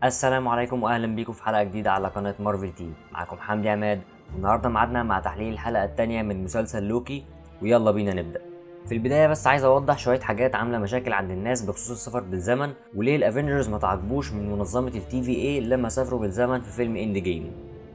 السلام عليكم واهلا بيكم في حلقه جديده على قناه مارفل تي. معاكم حمدي عماد، والنهارده ميعادنا مع تحليل الحلقه الثانيه من مسلسل لوكي، ويلا بينا نبدا. في البدايه بس عايز اوضح شويه حاجات عامله مشاكل عند الناس بخصوص السفر بالزمن، وليه الافنجرز ما تعاقبوش من منظمه التي في اي لما سافروا بالزمن في فيلم اند جيم.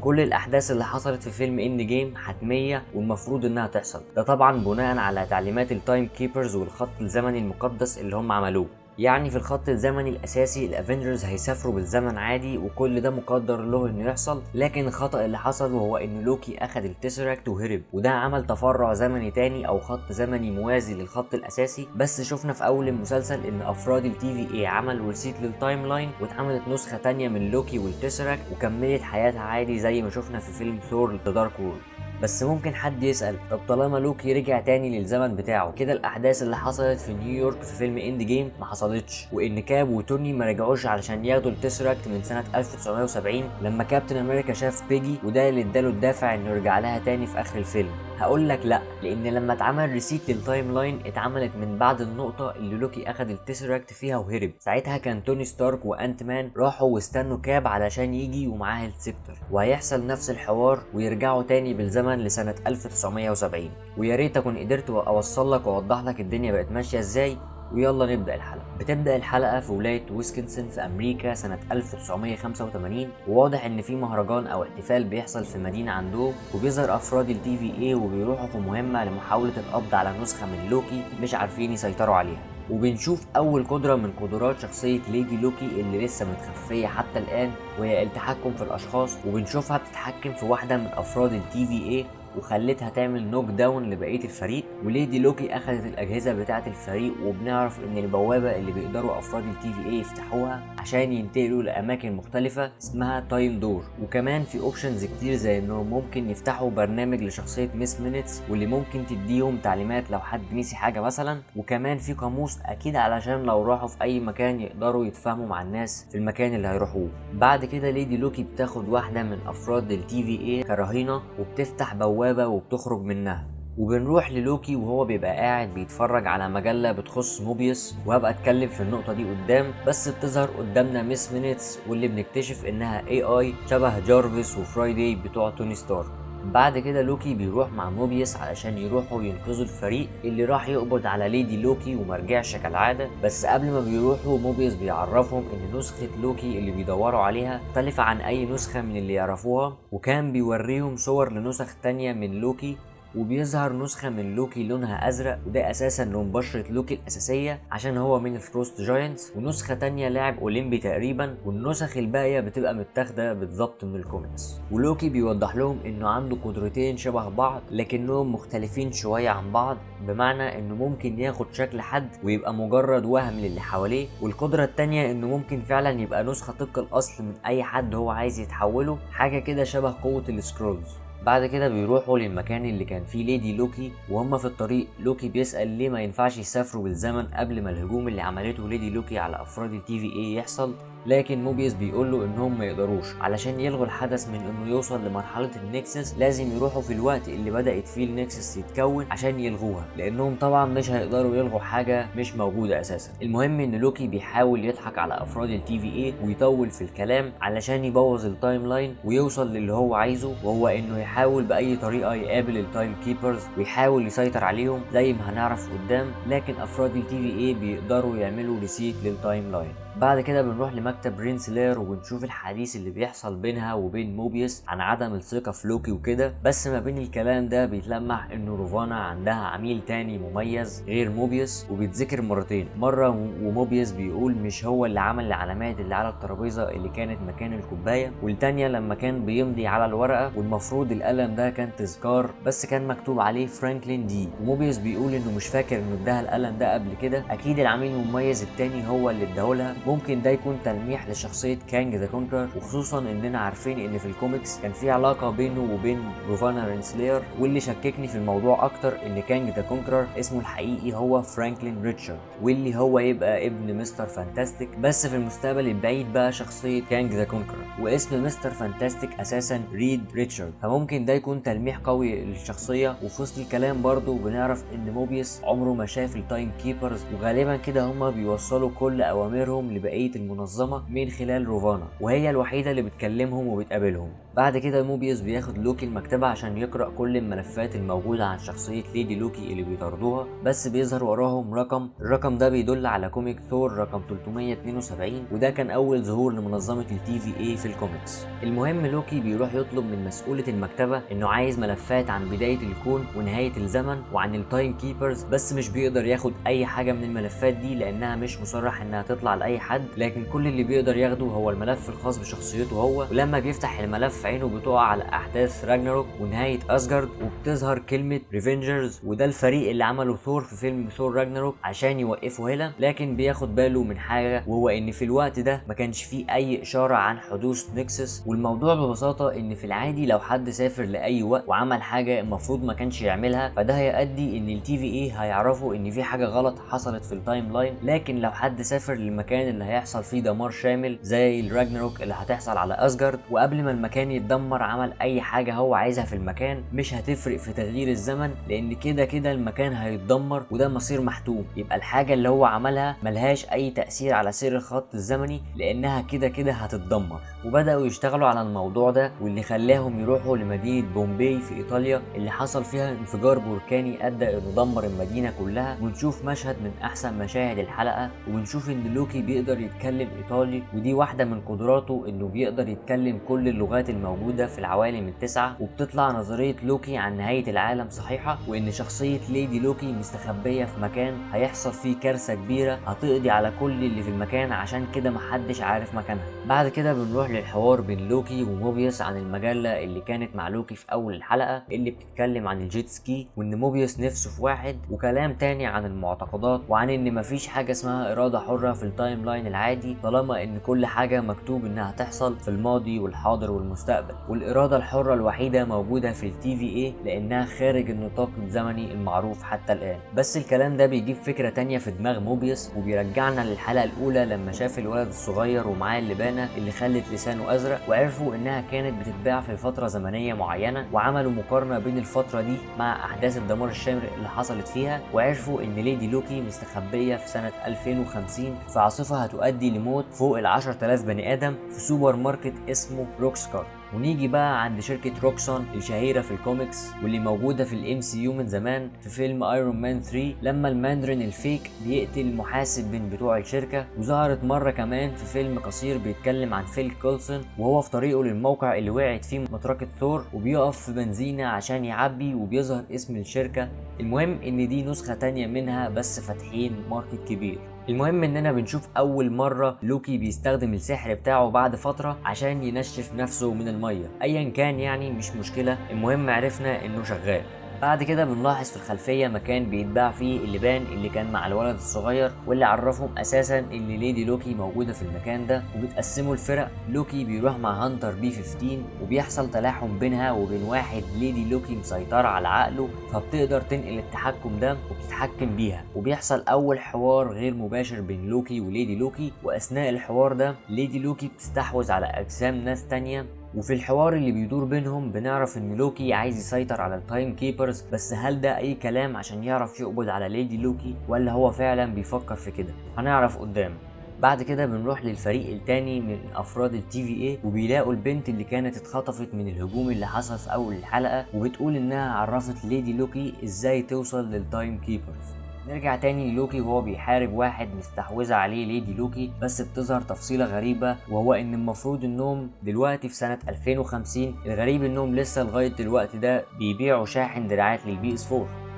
كل الاحداث اللي حصلت في فيلم اند جيم حتميه والمفروض انها تحصل، ده طبعا بناء على تعليمات التايم كيبرز والخط الزمني المقدس اللي هم عملوه. يعني في الخط الزمني الاساسي الافنجرز هيسافروا بالزمن عادي وكل ده مقدر له انه يحصل، لكن الخطأ اللي حصل وهو ان لوكي اخذ التسراكت وهرب، وده عمل تفرع زمني تاني او خط زمني موازي للخط الاساسي. بس شفنا في اول المسلسل ان افراد التي في اي عملوا ريسيت للتايم لاين واتعملت نسخة تانية من لوكي والتسراكت وكملت حياتها عادي زي ما شفنا في فيلم ثور ذا دارك وورلد. بس ممكن حد يسأل، طب طالما لوكي رجع تاني للزمن بتاعه كده الأحداث اللي حصلت في نيويورك في فيلم إند جيم ما حصلتش، وإن كاب وتوني ما رجعوش علشان ياخدوا التسراكت من سنة 1970 لما كابتن أمريكا شاف بيجي، وده اللي اداله الدافع إنه يرجع لها تاني في آخر الفيلم. هقول لك لا، لان لما اتعمل ريسيت للتايم لاين اتعملت من بعد النقطه اللي لوكي اخد التسراكت فيها وهرب. ساعتها كان توني ستارك وانت مان راحوا واستنوا كاب علشان يجي ومعاه السبتر، وهيحصل نفس الحوار ويرجعوا تاني بالزمن لسنه 1970. ويا ريت اكون قدرت اوصل لك واوضح لك الدنيا بقت ماشيه ازاي. ويلا نبدأ الحلقة. بتبدأ الحلقة في ولاية ويسكنسن في أمريكا سنة 1985، وواضح إن في مهرجان أو احتفال بيحصل في مدينة عندهم، وبيظهر أفراد التي في اي وبيروحوا في مهمة لمحاولة القبض على نسخة من لوكي مش عارفين يسيطروا عليها. وبنشوف أول قدرة من قدرات شخصية ليدي لوكي اللي لسه متخفية حتى الآن، وهي التحكم في الأشخاص، وبنشوفها بتتحكم في واحدة من أفراد التي في اي وخلتها تعمل نوك داون لبقيه الفريق. وليدي لوكي اخذت الاجهزه بتاعه الفريق، وبنعرف ان البوابه اللي بيقدروا افراد التي في اي يفتحوها عشان ينتقلوا لاماكن مختلفه اسمها تايم دور. وكمان في اوبشنز كتير زي انهم ممكن يفتحوا برنامج لشخصيه ميس مينيتس واللي ممكن تديهم تعليمات لو حد نسي حاجه مثلا. وكمان في قاموس اكيد علشان لو راحوا في اي مكان يقدروا يتفاهموا مع الناس في المكان اللي هيروحوه. بعد كده ليدي لوكي بتاخد واحده من افراد التي في اي كرهينه وبتفتح بوابه وبتخرج منها. وبنروح للوكي وهو بيبقى قاعد بيتفرج على مجلة بتخص موبيوس، وهبقى اتكلم في النقطة دي قدام. بس بتظهر قدامنا ميس مينيتس واللي بنكتشف انها اي شبه جارفيس وفرايداي بتوع توني ستارك. بعد كده لوكي بيروح مع موبيوس علشان يروحوا ينقذوا الفريق اللي راح يقبض على ليدي لوكي ومرجعش كالعادة. بس قبل ما بيروحوا موبيوس بيعرفهم ان نسخة لوكي اللي بيدوروا عليها مختلفة عن اي نسخة من اللي يعرفوها، وكان بيوريهم صور لنسخ تانية من لوكي. وبيظهر نسخة من لوكي لونها أزرق، وده أساسا لون بشرة لوكي الأساسية عشان هو من الفروست جاينتس، ونسخة تانية لاعب أولمبي تقريبا، والنسخ الباقية بتبقى متاخدة بالظبط من الكوميكس. ولوكي بيوضح لهم إنه عنده قدرتين شبه بعض لكنهم مختلفين شوية عن بعض، بمعنى إنه ممكن ياخد شكل حد ويبقى مجرد وهم للي حواليه، والقدرة التانية إنه ممكن فعلا يبقى نسخة طبق الأصل من أي حد هو عايز يتحوله، حاجة كده شبه قوة السكرولز. بعد كده بيروحوا للمكان اللي كان فيه ليدي لوكي، وهم في الطريق لوكي بيسأل ليه ما ينفعش يسافروا بالزمن قبل ما الهجوم اللي عملته ليدي لوكي على افراد التي في اي يحصل. لكن موبيوس بيقول له انهم ما يقدروش، علشان يلغوا الحدث من انه يوصل لمرحله النكسس لازم يروحوا في الوقت اللي بدات فيه النكسس يتكون عشان يلغوها، لانهم طبعا مش هيقدروا يلغوا حاجه مش موجوده اساسا. المهم ان لوكي بيحاول يضحك على افراد التي في اي ويطول في الكلام علشان يبوظ التايم لاين ويوصل للي هو عايزه، وهو انه يحاول باي طريقه يقابل التايم كيبرز ويحاول يسيطر عليهم زي ما هنعرف قدام. لكن افراد التي في اي بيقدروا يعملوا ريسيت للتايم لاين. بعد كده بنروح لمكتب رينسلير وبنشوف الحديث اللي بيحصل بينها وبين موبيوس عن عدم الثقة في لوكي وكده. بس ما بين الكلام ده بيتلمح انه روفانا عندها عميل تاني مميز غير موبيوس، وبيتذكر مرتين، مرة وموبيوس بيقول مش هو اللي عمل العلامات اللي على الترابيزة اللي كانت مكان الكوباية، والتانية لما كان بيمضي على الورقة والمفروض القلم ده كان تذكار بس كان مكتوب عليه فرانكلين دي. وموبيوس بيقول انه مش فاكر انه اداها القلم ده قبل كده، اكيد العميل المميز التاني هو اللي اداهولها. ممكن ده يكون تلميح لشخصية كانج ذا كونكر، وخصوصا اننا عارفين ان في الكوميكس كان في علاقة بينه وبين روفانا رينسلير، واللي شككني في الموضوع اكتر ان كانج ذا كونكر اسمه الحقيقي هو فرانكلين ريتشارد، واللي هو يبقى ابن مستر فانتاستيك بس في المستقبل البعيد بقى شخصية كانج ذا كونكر، واسم مستر فانتاستيك اساسا ريد ريتشارد. فممكن ده يكون تلميح قوي للشخصية. وفي وسط الكلام برضه بنعرف ان موبيوس عمره ما شاف التايم كيبرز، وغالبا كده هما بيوصلوا كل اوامرهم بينهم لبقية المنظمة من خلال روفانا، وهي الوحيدة اللي بتكلمهم وبتقابلهم. بعد كده موبيوس بياخد لوكي المكتبة عشان يقرأ كل الملفات الموجودة عن شخصية ليدي لوكي اللي بيطاردوها، بس بيظهر وراهم الرقم ده بيدل على كوميك ثور رقم 372، وده كان أول ظهور لمنظمة TVA في الكوميكس. المهم لوكي بيروح يطلب من مسؤولة المكتبة إنه عايز ملفات عن بداية الكون ونهاية الزمن وعن التايم كيبرز، بس مش بيقدر ياخد أي حاجة من الملفات دي لأنها مش مصرح إنها تطلع لأي حد، لكن كل اللي بيقدر ياخده هو الملف الخاص بشخصيته هو. ولما بيفتح الملف عينه بتقع على أحداث راجناروك ونهاية أسجارد، وبتظهر كلمة ريفنجرز، وده الفريق اللي عمله ثور في فيلم ثور راجناروك عشان يوقفوا هيلا. لكن بياخد باله من حاجة، وهو إن في الوقت ده ما كانش فيه أي إشارة عن حدوث نكسس. والموضوع ببساطة إن في العادي لو حد سافر لأي وقت وعمل حاجة المفروض ما كانش يعملها، فده هيؤدي إن TVA هيعرفوا إن في حاجة غلط حصلت في التايم لاين. لكن لو حد سافر للمكان اللي هيحصل فيه دمار شامل زي الراجناروك اللي هتحصل على أسجارد، وقبل ما المكان يتدمر عمل أي حاجة هو عايزها في المكان، مش هتفرق في تغيير الزمن، لأن كده كده المكان هيتدمر وده مصير محتوم. يبقى الحاجة اللي هو عملها ملهاش أي تأثير على سير الخط الزمني لأنها كده كده هتتدمر. وبدأوا يشتغلوا على الموضوع ده، واللي خلاهم يروحوا لمدينة بومباي في إيطاليا اللي حصل فيها انفجار بركاني أدى إنه دمر المدينة كلها. ونشوف مشهد من أحسن مشاهد الحلقة، وبنشوف إن لوكي بيقدر يتكلم إيطالي، ودي واحدة من قدراته إنه بيقدر يتكلم كل اللغات الموجودة في العوالم ال9. وبتطلع نظرية لوكي عن نهاية العالم صحيحة، وإن شخصية ليدي لوكي مستخبية في مكان هيحصل فيه كارثة كبيرة هتقضي على كل اللي في المكان، عشان كده محدش عارف مكانها. بعد كده بنروح للحوار بين لوكي وموبيوس عن المجلة اللي كانت مع لوكي في أول الحلقة اللي بتتكلم عن الجيت سكي، وإن موبيوس نفسه في واحد، وكلام تاني عن المعتقدات، وعن إن مفيش حاجة اسمها إرادة حرة في التايم لاين العادي طالما إن كل حاجة مكتوب إنها تحصل في الماضي والحاضر والمستقبل. والإرادة الحرة الوحيدة موجودة في TVA لأنها خارج النطاق الزمني المعروف حتى الآن. بس الكلام ده بيجيب فكرة تانية في دماغ موبيوس، وبيرجعنا للحلقة الأولى لما شاف الولد الصغير ومعاه اللبانة اللي خلت لسانه أزرق، وعرفوا إنها كانت بتتباع في فترة زمنية معينة، وعملوا مقارنة بين الفترة دي مع أحداث الدمار الشامل اللي حصلت فيها، وعرفوا إن ليدي لوكي مستخبية في سنة 2050 في عاصفة هتؤدي لموت فوق 10,000 بني آدم في سوبر ماركت اسمه روكسكار. ونيجي بقى عند شركة روكسون الشهيرة في الكوميكس واللي موجودة في الMCU من زمان في فيلم ايرون مان 3 لما الماندرين الفيك بيقتل المحاسب من بتوع الشركة، وظهرت مرة كمان في فيلم قصير بيتكلم عن فيل كولسون وهو في طريقه للموقع اللي وقعت فيه مطرقة ثور، وبيقف في بنزينة عشان يعبي وبيظهر اسم الشركة. المهم ان دي نسخة تانية منها بس فاتحين ماركت كبير. المهم اننا بنشوف اول مرة لوكي بيستخدم السحر بتاعه بعد فترة عشان ينشف نفسه من المية، ايا كان يعني مش مشكلة، المهم عرفنا انه شغال. بعد كده بنلاحظ في الخلفية مكان بيتباع فيه اللبان اللي كان مع الولد الصغير، واللي عرفهم اساسا ان ليدي لوكي موجودة في المكان ده. وبتقسموا الفرق، لوكي بيروح مع هانتر B15 وبيحصل تلاحم بينها وبين واحد ليدي لوكي مسيطرة على عقله، فبتقدر تنقل التحكم ده وبتتحكم بيها. وبيحصل اول حوار غير مباشر بين لوكي وليدي لوكي، واثناء الحوار ده ليدي لوكي بتستحوذ على اجسام ناس تانية. وفي الحوار اللي بيدور بينهم بنعرف ان لوكي عايز يسيطر على التايم كيبرز، بس هل ده اي كلام عشان يعرف يقبض على ليدي لوكي ولا هو فعلا بيفكر في كده؟ هنعرف قدام. بعد كده بنروح للفريق التاني من افراد TVA وبيلاقوا البنت اللي كانت اتخطفت من الهجوم اللي حصل في اول الحلقة، وبتقول انها عرفت ليدي لوكي ازاي توصل للتايم كيبرز. نرجع تاني للوكي وهو بيحارب واحد مستحوذة عليه ليدي لوكي، بس بتظهر تفصيلة غريبة، وهو ان المفروض انهم دلوقتي في سنة 2050. الغريب انهم لسه لغاية دلوقتي ده بيبيعوا شاحن دراعات للPS4.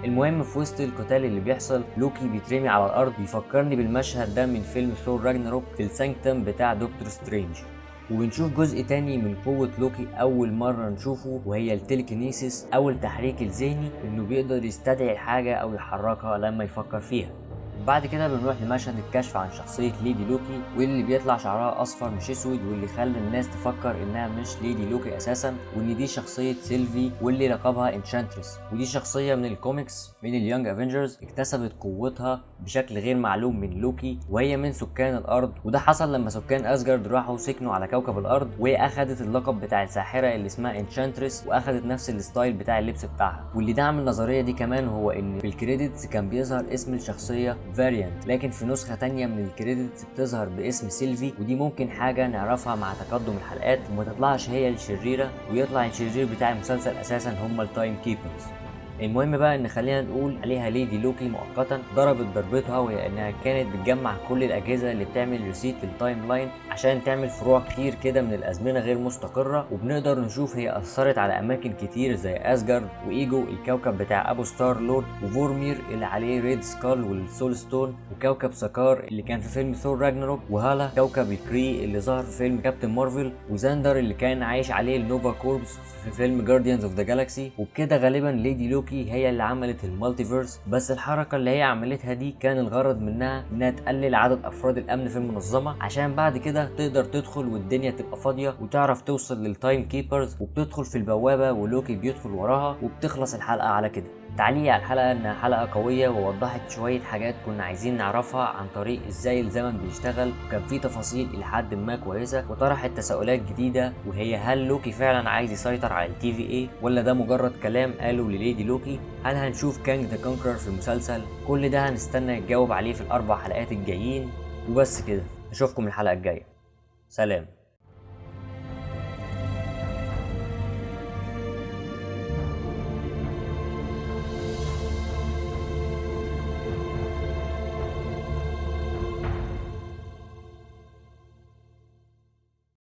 المهم في وسط القتال اللي بيحصل لوكي بيترمي على الارض، بيفكرني بالمشهد ده من فيلم ثور راجناروك في السانكتم بتاع دكتور سترينج. وبنشوف جزء تاني من قوة لوكي أول مرة نشوفه، وهي التلكينيسيس أو التحريك الذهني، إنه بيقدر يستدعي الحاجة أو يحركها لما يفكر فيها. بعد كده بنروح لمشهد الكشف عن شخصية ليدي لوكي، واللي بيطلع شعرها أصفر مش أسود، واللي خلى الناس تفكر إنها مش ليدي لوكي أساسا، وإن دي شخصية سيلفي واللي لقبها انشانتريس. ودي شخصية من الكوميكس من اليونج افنجرز اكتسبت قوتها بشكل غير معلوم من لوكي، وهي من سكان الأرض، وده حصل لما سكان أسجارد راحوا سكنوا على كوكب الأرض، وهي أخدت اللقب بتاع الساحرة اللي اسمها انشانتريس، وأخدت نفس الستايل بتاع اللبس بتاعها. واللي دعم النظرية دي كمان هو إن في الكريديتس كان بيظهر اسم الشخصية فاريانت، لكن في نسخة تانية من الكريدتس بتظهر باسم سيلفي، ودي ممكن حاجة نعرفها مع تقدم الحلقات وما تطلعش هي الشريرة ويطلع الشرير بتاع المسلسل اساسا هم التايم كيبرز. المهم بقى ان خلينا نقول عليها ليدي لوكي مؤقتا ضربت ضربتها، وهي انها كانت بتجمع كل الاجهزه اللي بتعمل ريسيت للتايم لاين عشان تعمل فروع كتير كده من الازمنه غير مستقره، وبنقدر نشوف هي اثرت على اماكن كتير زي اسجارد وايجو الكوكب بتاع ابو ستار لورد، وفورمير اللي عليه ريد سكال والسول ستون، وكوكب سكار اللي كان في فيلم ثور راجناروك، وهالا كوكب الكري اللي ظهر في فيلم كابتن مارفل، وزاندر اللي كان عايش عليه النوفا كوربس في فيلم جارديانز اوف ذا جالاكسي. وبكده غالبا ليدي لوكي هي اللي عملت المالتيفيرس، بس الحركه اللي هي عملتها دي كان الغرض منها انها تقلل عدد افراد الامن في المنظمه عشان بعد كده تقدر تدخل والدنيا تبقى فاضيه وتعرف توصل للتايم كيبرز، وبتدخل في البوابه ولوكي بيدخل وراها وبتخلص الحلقه على كده. تعليقي على الحلقه انها حلقه قويه ووضحت شويه حاجات كنا عايزين نعرفها عن طريق ازاي الزمن بيشتغل، وكان في تفاصيل الى حد ما كويسه وطرحت تساؤلات جديده، وهي هل لوكي فعلا عايز يسيطر على التي في اي ولا ده مجرد كلام قاله لليدي لوكي؟ هل هنشوف كانج ذا كونكرر في المسلسل؟ كل ده هنستنى نجاوب عليه في الاربع حلقات الجايين. وبس كده، اشوفكم الحلقه الجايه، سلام.